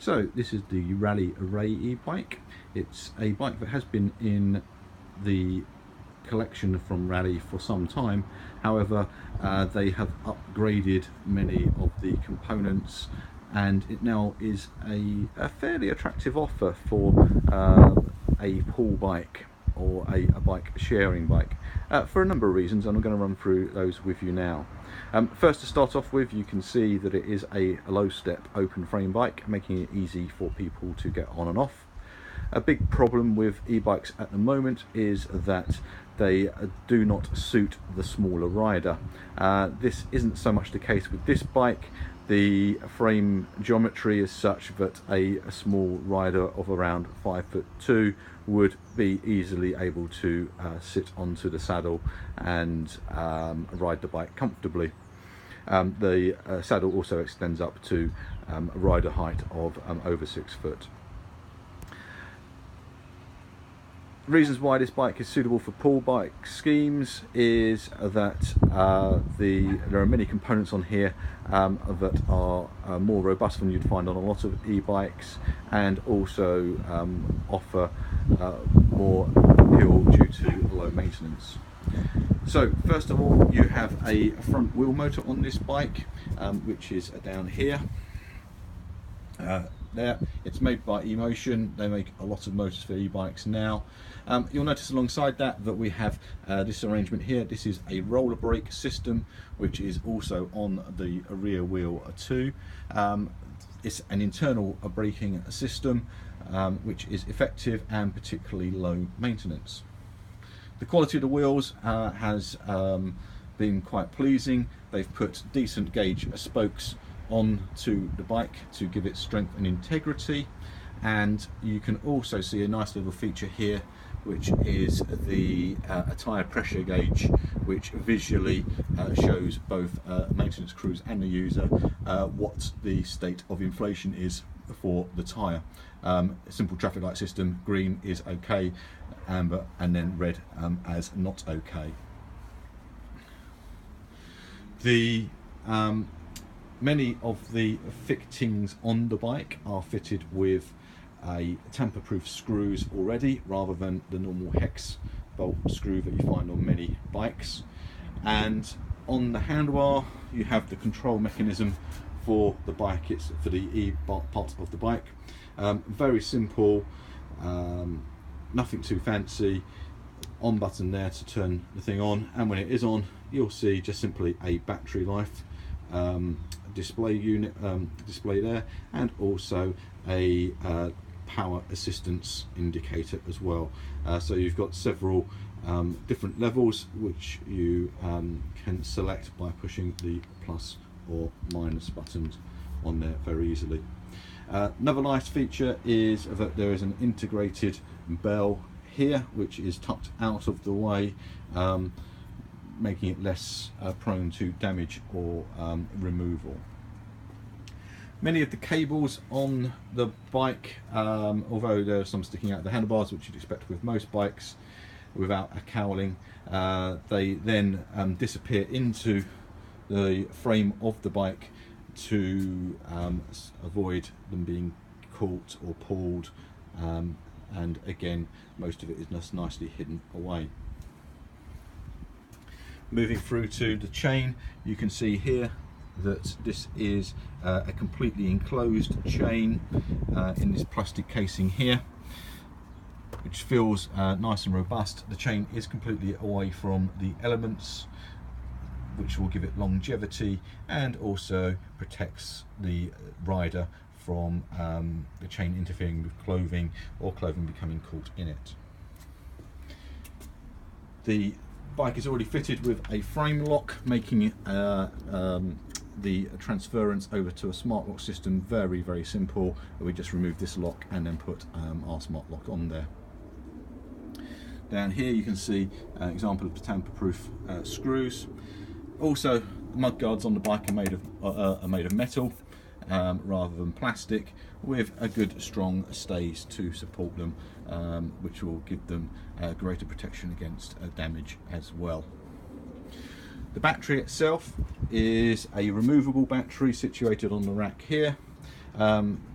So this is the Raleigh Array e-bike. It's a bike that has been in the collection from Raleigh for some time. However, they have upgraded many of the components, and it now is a fairly attractive offer for a pull bike or a bike sharing bike for a number of reasons, and I'm going to run through those with you now. First, to start off with, you can see that it is a low step open frame bike, making it easy for people to get on and off. A big problem with e-bikes at the moment is that they do not suit the smaller rider. This isn't so much the case with this bike. The frame geometry is such that a small rider of around 5'2" would be easily able to sit onto the saddle and ride the bike comfortably. The saddle also extends up to a rider height of over 6 foot. Reasons why this bike is suitable for pull bike schemes is that there are many components on here that are more robust than you'd find on a lot of e-bikes, and also offer more appeal due to low maintenance. So first of all, you have a front wheel motor on this bike, which is down here. There, it's made by eMotion. They make a lot of motors for e-bikes now. You'll notice alongside that we have this arrangement here. This is a roller brake system, which is also on the rear wheel too. It's an internal braking system, which is effective and particularly low maintenance. The quality of the wheels has been quite pleasing. They've put decent gauge spokes onto the bike to give it strength and integrity, and you can also see a nice little feature here, which is the tyre pressure gauge, which visually shows both maintenance crews and the user what the state of inflation is for the tyre. A simple traffic light system: green is okay, amber, and then red as not okay. Many of the fittings on the bike are fitted with tamper-proof screws already, rather than the normal hex bolt screw that you find on many bikes. And on the handlebar, you have the control mechanism for the bike. It's for the E part of the bike. Very simple, nothing too fancy. On button there to turn the thing on, and when it is on, you'll see just simply a battery life display unit display there, and also a power assistance indicator as well. So you've got several different levels which you can select by pushing the plus or minus buttons on there very easily. Another nice feature is that there is an integrated bell here, which is tucked out of the way, making it less prone to damage or removal. Many of the cables on the bike, although there are some sticking out of the handlebars, which you'd expect with most bikes without a cowling, they then disappear into the frame of the bike to avoid them being caught or pulled, and again, most of it is just nicely hidden away. Moving through to the chain, you can see here that this is a completely enclosed chain in this plastic casing here, which feels nice and robust. The chain is completely away from the elements, which will give it longevity and also protects the rider from the chain interfering with clothing or clothing becoming caught in it. The bike is already fitted with a frame lock, making the transference over to a smart lock system very, very simple. We just remove this lock and then put our smart lock on there. Down here you can see an example of the tamper-proof screws. Also, mud guards on the bike are made of metal rather than plastic, with a good strong stays to support them, which will give them greater protection against damage as well. The battery itself is a removable battery situated on the rack here.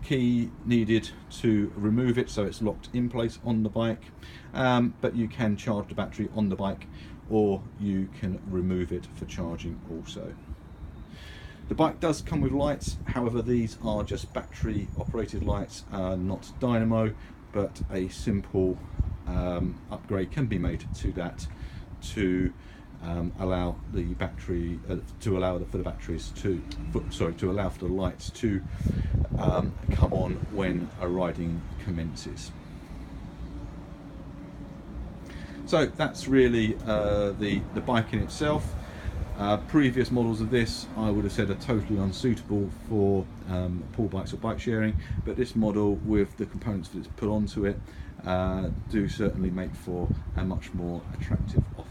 Key needed to remove it so it's locked in place on the bike, but you can charge the battery on the bike, or you can remove it for charging also. The bike does come with lights, however these are just battery operated lights, not dynamo, but a simple upgrade can be made to that to allow the battery to allow for the lights to come on when a riding commences. So that's really the bike in itself. Previous models of this I would have said are totally unsuitable for pull bikes or bike sharing, but this model with the components that it's put onto it do certainly make for a much more attractive option.